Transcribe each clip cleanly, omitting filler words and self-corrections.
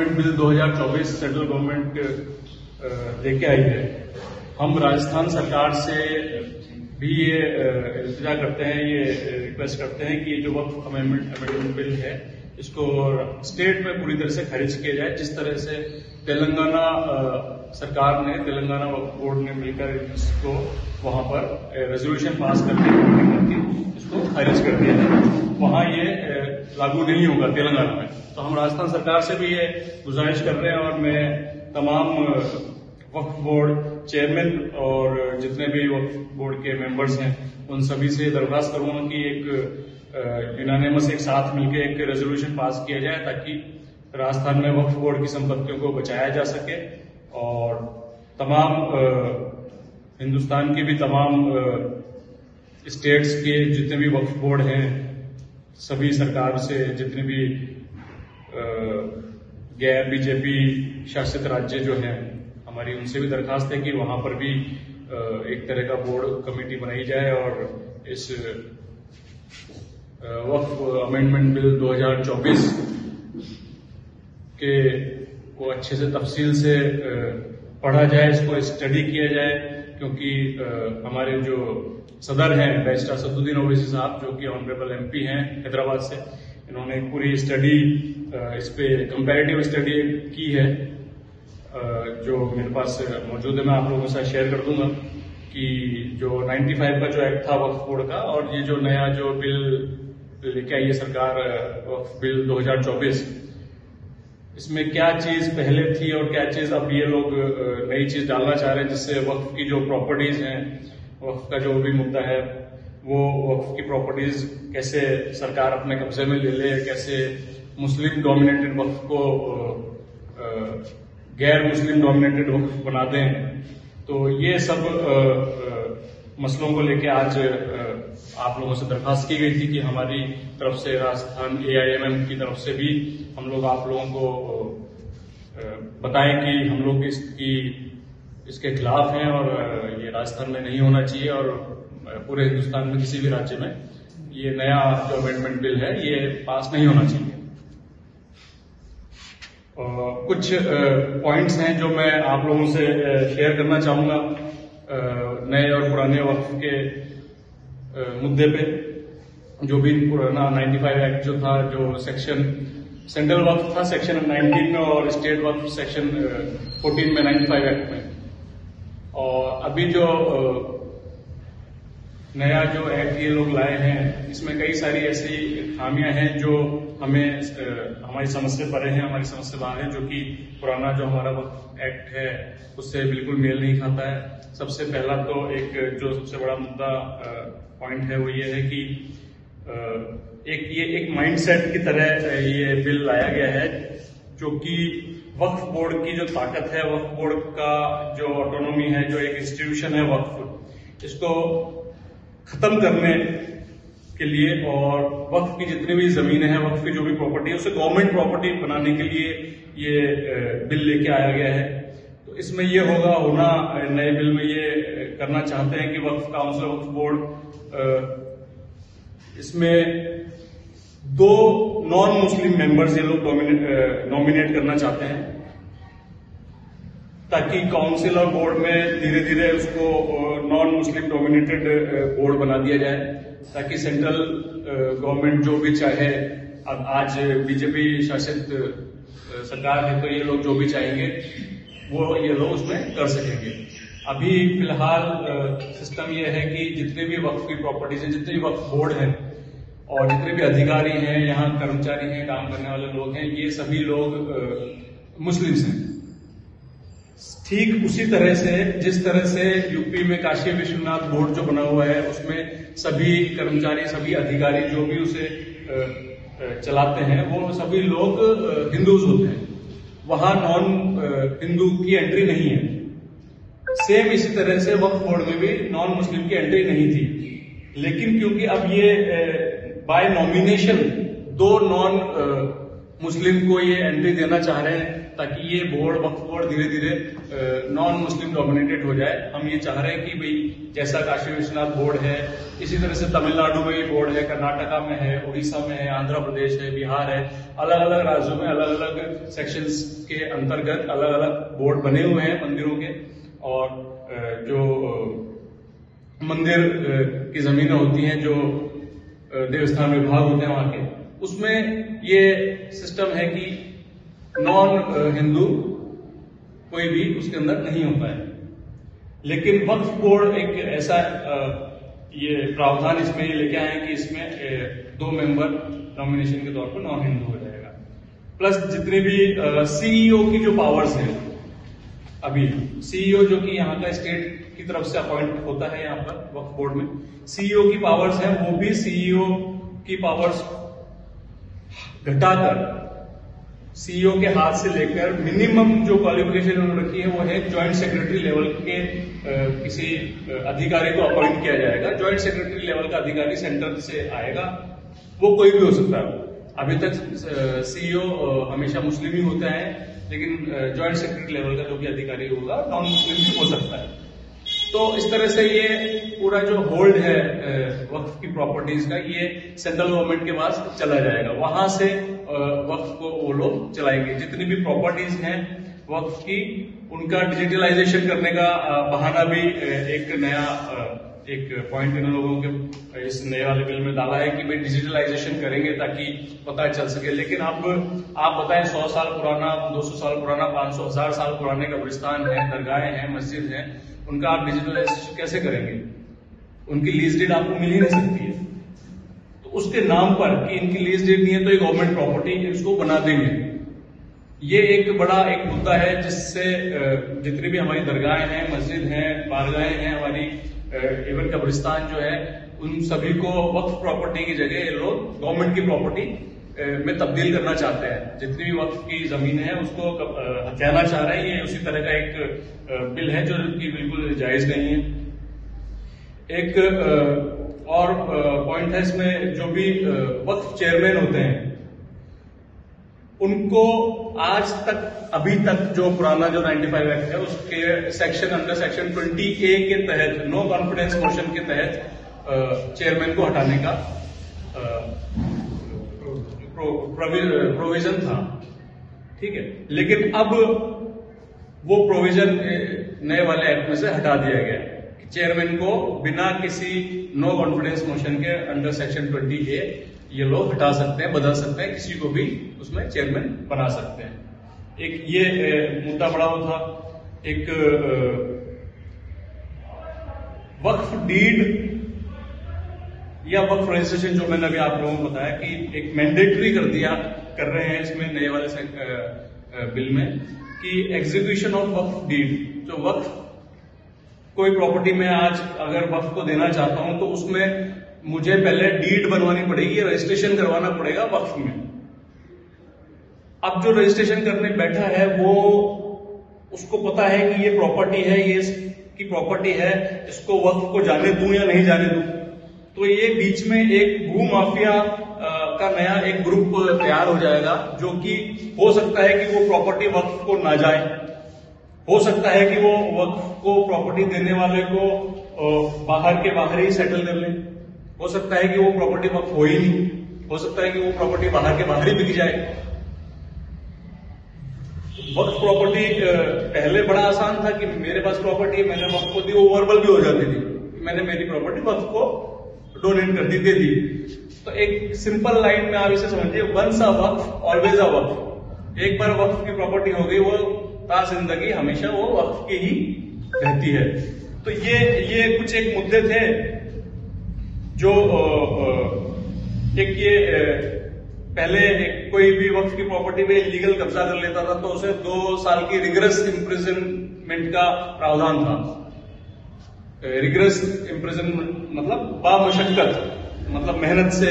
Amendment bill 2024 central government लेके आई है। हम राजस्थान सरकार से भी ये इल्तिजा करते हैं, ये रिक्वेस्ट करते हैं कि जो वक्फ अमेंडमेंट बिल है इसको स्टेट में पूरी तरह से खारिज किया जाए। जिस तरह से तेलंगाना सरकार ने, तेलंगाना वक्फ बोर्ड ने मिलकर इसको वहां पर रेजोल्यूशन पास करके इसको खारिज कर दिया है, वहां ये लागू नहीं होगा तेलंगाना में। तो हम राजस्थान सरकार से भी ये गुजारिश कर रहे हैं और मैं तमाम वक्फ बोर्ड चेयरमैन और जितने भी वक्फ बोर्ड के मेंबर्स हैं उन सभी से दरख्वास्त करूंगा कि एक यूनानिमस एक साथ मिलकर एक रेजोल्यूशन पास किया जाए ताकि राजस्थान में वक्फ बोर्ड की संपत्तियों को बचाया जा सके और तमाम हिंदुस्तान की भी तमाम स्टेट्स के जितने भी वक्फ बोर्ड हैं सभी सरकार से, जितने भी गैर बीजेपी शासित राज्य जो हैं हमारी उनसे भी दरखास्त है कि वहां पर भी एक तरह का बोर्ड कमेटी बनाई जाए और इस वक्फ अमेंडमेंट बिल 2024 के को अच्छे से तफसील से पढ़ा जाए, इसको स्टडी किया जाए, क्योंकि हमारे जो सदर हैं बैरिस्टर असदुद्दीन ओवैसी साहब जो कि ऑनरेबल एमपी हैं हैदराबाद से, इन्होंने पूरी स्टडी इस पे कंपैरेटिव स्टडी की है जो मेरे पास मौजूद है। मैं आप लोगों के साथ शेयर कर दूंगा कि जो 95 का जो एक्ट था वक्फ बोर्ड का और ये जो नया जो बिल लेके आई है सरकार वक्फ बिल 2024, इसमें क्या चीज पहले थी और क्या चीज अब ये लोग नई चीज डालना चाह रहे हैं, जिससे वक्फ की जो प्रॉपर्टीज हैं, वक्फ का जो भी मुद्दा है वो वक्फ की प्रॉपर्टीज कैसे सरकार अपने कब्जे में ले ले, कैसे मुस्लिम डोमिनेटेड वक्फ को गैर मुस्लिम डोमिनेटेड वक्फ बना दें। तो ये सब मसलों को लेके आज आप लोगों से दरखास्त की गई थी कि हमारी तरफ से राजस्थान AIMM की तरफ से भी हम लोग आप लोगों को बताएं कि हम लोग इसके खिलाफ हैं और ये राजस्थान में नहीं होना चाहिए और पूरे हिंदुस्तान में किसी भी राज्य में ये नया जो अमेंडमेंट बिल है ये पास नहीं होना चाहिए। कुछ पॉइंट्स हैं जो मैं आप लोगों से शेयर करना चाहूंगा नए और पुराने वक्फ के मुद्दे पे। जो भी पुराना 95 एक्ट जो था, जो सेक्शन सेंट्रल वक्फ था सेक्शन 19 में और स्टेट वक्फ सेक्शन 14 में 95 एक्ट में, और अभी जो नया जो एक्ट ये लोग लाए हैं इसमें कई सारी ऐसी खामियां हैं जो हमें हमारी समझ से परे हैं, हमारी समझ से बाहर है, जो कि पुराना जो हमारा वक्फ एक्ट है उससे बिल्कुल मेल नहीं खाता है। सबसे पहला तो एक जो सबसे बड़ा मुद्दा पॉइंट है वो ये है कि एक माइंडसेट की तरह ये बिल लाया गया है, जो कि वक्फ बोर्ड की जो ताकत है, वक्फ बोर्ड का जो ऑटोनॉमी है, जो एक इंस्टीट्यूशन है वक्फ, इसको खत्म करने के लिए और वक्फ की जितनी भी जमीनें हैं, वक्फ की जो भी प्रॉपर्टी है उसे गवर्नमेंट प्रॉपर्टी बनाने के लिए ये बिल लेके आया गया है। तो इसमें ये होना नए बिल में ये करना चाहते हैं कि वक्फ काउंसिल, वक्फ बोर्ड, इसमें 2 नॉन मुस्लिम मेंबर्स ये लोग नॉमिनेट करना चाहते हैं, ताकि काउंसिल और बोर्ड में धीरे धीरे उसको नॉन मुस्लिम डोमिनेटेड बोर्ड बना दिया जाए, ताकि सेंट्रल गवर्नमेंट जो भी चाहे, अब आज बीजेपी शासित सरकार है तो ये लोग जो भी चाहेंगे वो ये लोग उसमें कर सकेंगे। अभी फिलहाल सिस्टम ये है कि जितने भी वक्फ की प्रॉपर्टीज हैं, जितने भी वक्फ बोर्ड हैं और जितने भी अधिकारी हैं, यहाँ कर्मचारी हैं, काम करने वाले लोग हैं, ये सभी लोग मुस्लिम्स हैं। ठीक उसी तरह से जिस तरह से यूपी में काशी विश्वनाथ बोर्ड जो बना हुआ है उसमें सभी कर्मचारी, सभी अधिकारी जो भी उसे चलाते हैं वो सभी लोग हिंदूज होते हैं, वहां नॉन हिंदू की एंट्री नहीं है। सेम इसी तरह से वक्फ बोर्ड में भी नॉन मुस्लिम की एंट्री नहीं थी, लेकिन क्योंकि अब ये बाय नॉमिनेशन 2 नॉन मुस्लिम को ये एंट्री देना चाह रहे हैं ताकि ये वक्फ बोर्ड धीरे धीरे नॉन मुस्लिम डोमिनेटेड हो जाए। हम ये चाह रहे हैं कि भाई जैसा काशी विश्वनाथ बोर्ड है, इसी तरह से तमिलनाडु में भी बोर्ड है, कर्नाटका में है, उड़ीसा में है, आंध्र प्रदेश है, बिहार है, अलग अलग राज्यों में अलग अलग सेक्शंस के अंतर्गत अलग अलग बोर्ड बने हुए हैं मंदिरों के। और जो मंदिर की जमीनें होती हैं, जो देवस्थान विभाग होते हैं वहां के, उसमें ये सिस्टम है कि नॉन हिंदू कोई भी उसके अंदर नहीं होता है। लेकिन वक्फ बोर्ड एक ऐसा ये प्रावधान इसमें ये लेके आए कि इसमें 2 मेंबर नॉमिनेशन के तौर पर नॉन हिंदू हो जाएगा। प्लस जितने भी सीईओ की जो पावर्स हैं, अभी सीईओ जो कि यहाँ का स्टेट की तरफ से अपॉइंट होता है यहाँ पर वक्फ बोर्ड में, सीईओ की पावर्स हैं, वो भी सीईओ की पावर्स घटाकर सीईओ के हाथ से लेकर मिनिमम जो क्वालिफिकेशन उन्होंने रखी है वो है ज्वाइंट सेक्रेटरी लेवल के किसी अधिकारी को अपॉइंट किया जाएगा। ज्वाइंट सेक्रेटरी लेवल का अधिकारी सेंटर से आएगा, वो कोई भी हो सकता है। अभी तक सीईओ हमेशा मुस्लिम ही होता है, लेकिन ज्वाइंट सेक्रेटरी लेवल का जो भी अधिकारी होगा नॉन मुस्लिम भी हो सकता है। तो इस तरह से ये पूरा जो होल्ड है वक्फ की प्रॉपर्टीज का, ये सेंट्रल गवर्नमेंट के पास चला जाएगा। वहां से वक्फ को वो लोग चलाएंगे। जितनी भी प्रॉपर्टीज हैं वक्फ की, उनका डिजिटलाइजेशन करने का बहाना भी एक नया एक पॉइंट इन लोगों के इस नए वाले बिल में डाला है कि भाई डिजिटलाइजेशन करेंगे ताकि पता चल सके। लेकिन अब आप बताएं 100 साल पुराना, 200 साल पुराना, 500 1000 साल पुराने कब्रिस्तान है, दरगाहें हैं, मस्जिद हैं, उनका आप डिजिटलाइजेशन कैसे करेंगे? उनकी लीज डीड आपको मिल ही नहीं सकती है। तो उसके नाम पर कि इनकी लीज डीड नहीं है तो ये गवर्नमेंट प्रॉपर्टी, इसको बना देंगे। ये एक बड़ा एक मुद्दा है जिससे जितनी भी हमारी दरगाहें हैं, मस्जिद हैं, बारगाहें हैं, हमारी इवन कब्रिस्तान जो है, उन सभी को वक्फ प्रॉपर्टी की जगह ये लोग गवर्नमेंट की प्रॉपर्टी में तब्दील करना चाहते हैं। जितनी भी वक्फ की जमीन है उसको हथियाना चाह रहे हैं। ये उसी तरह का एक बिल है जो कि बिल्कुल जायज नहीं है। एक और पॉइंट है इसमें, जो भी वक्फ चेयरमैन होते हैं उनको आज तक, अभी तक जो पुराना जो 95 एक्ट है उसके सेक्शन अंडर सेक्शन 20A के तहत, नो कॉन्फिडेंस मोशन के तहत चेयरमैन को हटाने का प्रोविजन था, ठीक है। लेकिन अब वो प्रोविजन नए वाले एक्ट में से हटा दिया गया कि चेयरमैन को बिना किसी नो कॉन्फिडेंस मोशन के अंडर सेक्शन 20A ये लोग हटा सकते हैं, बदल सकते हैं, किसी को भी उसमें चेयरमैन बना सकते हैं। एक ये मुद्दा बड़ा था। एक वक्फ डीड या वक्फ रजिस्ट्रेशन, जो मैंने अभी आप लोगों को बताया कि एक मैंडेटरी कर रहे हैं इसमें नए वाले बिल में, कि एग्जीक्यूशन ऑफ वक्फ डीड, जो वक्फ कोई प्रॉपर्टी में आज अगर वक्फ को देना चाहता हूं तो उसमें मुझे पहले डीड बनवानी पड़ेगी, रजिस्ट्रेशन करवाना पड़ेगा वक्फ में। अब जो रजिस्ट्रेशन करने बैठा है वो, उसको पता है कि ये प्रॉपर्टी है, ये इसकी प्रॉपर्टी है, इसको वक्फ को जाने दूं या नहीं जाने दूं। तो ये बीच में एक भू माफिया का नया एक ग्रुप तैयार हो जाएगा, जो कि हो सकता है कि वो प्रॉपर्टी वक्फ को ना जाए, हो सकता है कि वो वक्फ को प्रॉपर्टी देने वाले को बाहर के बाहर ही सेटल कर ले, हो सकता है कि वो प्रॉपर्टी वक्फ हो ही नहीं, हो सकता है कि वो प्रॉपर्टी बाहर के बाहर ही बिक जाए। वक्फ प्रॉपर्टी पहले बड़ा आसान था कि मेरे पास प्रॉपर्टी है, मैंने वक्फ को दी, वो वर्बल भी हो जाती थी, मैंने मेरी प्रॉपर्टी वक्फ को डोनेट कर दी, दे दी। तो एक सिंपल लाइन में आप इसे समझिए, once a Waqf always a वक्फ। एक बार वक्फ की प्रॉपर्टी हो गई, वो ता जिंदगी हमेशा वो वक्फ की ही रहती है। तो ये कुछ एक मुद्दे थे जो एक ये पहले कोई भी वक्फ की प्रॉपर्टी पे इलीगल कब्जा कर लेता था तो उसे 2 साल की रिगरस इम्प्रिजनमेंट का प्रावधान था। रिगरस इम्प्रिजनमेंट मतलब बामशक्कत, मतलब मेहनत से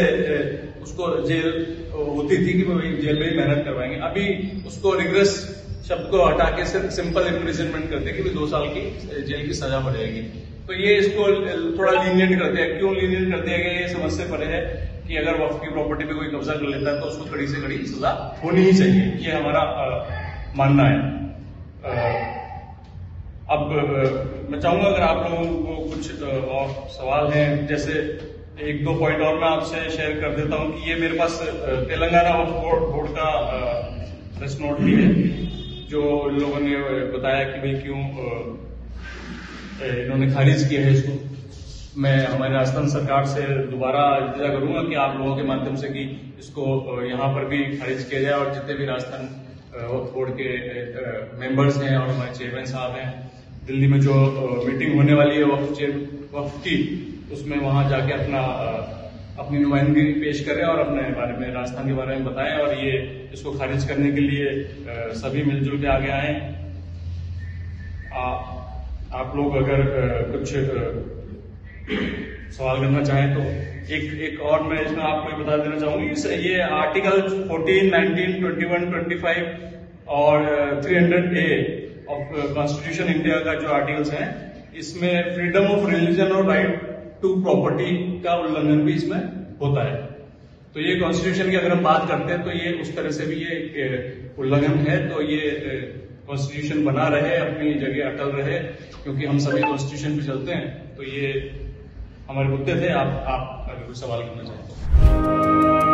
उसको जेल होती थी कि वो जेल में ही मेहनत करवाएंगे। अभी उसको रिगरस शब्द को हटा के सिर्फ सिंपल इम्प्रिजनमेंट करते कि 2 साल की जेल की सजा पड़ जाएगी। तो ये इसको थोड़ा लीनियंट कर दिया। क्यों लीनियंट कर दिया गया, ये समझ से परे है कि अगर वक्फ की प्रॉपर्टी पे कोई कब्जा कर लेता है तो उसको कड़ी से कड़ी सजा होनी ही चाहिए, ये हमारा मानना है। अब मैं चाहूंगा अगर आप लोगों को कुछ और सवाल हैं, जैसे एक दो पॉइंट और मैं आपसे शेयर कर देता हूं कि ये मेरे पास तेलंगाना वक्फ बोर्ड का प्रेस नोट भी है, जो लोगों ने बताया कि भाई क्यों इन्होंने खारिज किया है इसको। मैं हमारे राजस्थान सरकार से दोबारा इल्तिजा करूंगा कि आप लोगों के माध्यम से कि इसको यहाँ पर भी खारिज किया जाए, और जितने भी राजस्थान वक्फ बोर्ड के मेंबर्स हैं और हमारे चेयरमैन साहब हैं, दिल्ली में जो मीटिंग होने वाली है वक्फ की, उसमें वहां जाके अपनी नुमाइंदगी पेश करें और अपने बारे में, राजस्थान के बारे में बताएं, और ये इसको खारिज करने के लिए सभी मिलजुल के आगे आए। आप लोग अगर कुछ सवाल करना चाहें तो एक और मैं इसमें आपको बता देना चाहूंगी, ये आर्टिकल 14, 19, 21, 25 और 300A ऑफ कॉन्स्टिट्यूशन इंडिया का जो आर्टिकल्स हैं, इसमें फ्रीडम ऑफ रिलीजन और राइट टू प्रॉपर्टी का उल्लंघन भी इसमें होता है। तो ये कॉन्स्टिट्यूशन की अगर हम बात करते हैं तो ये उस तरह से भी ये उल्लंघन है। तो ये कॉन्स्टिट्यूशन बना रहे, अपनी जगह अटल रहे, क्योंकि हम सभी कॉन्स्टिट्यूशन पे चलते हैं। तो ये हमारे मुद्दे थे। आप अगर कोई सवाल करना चाहते हैं।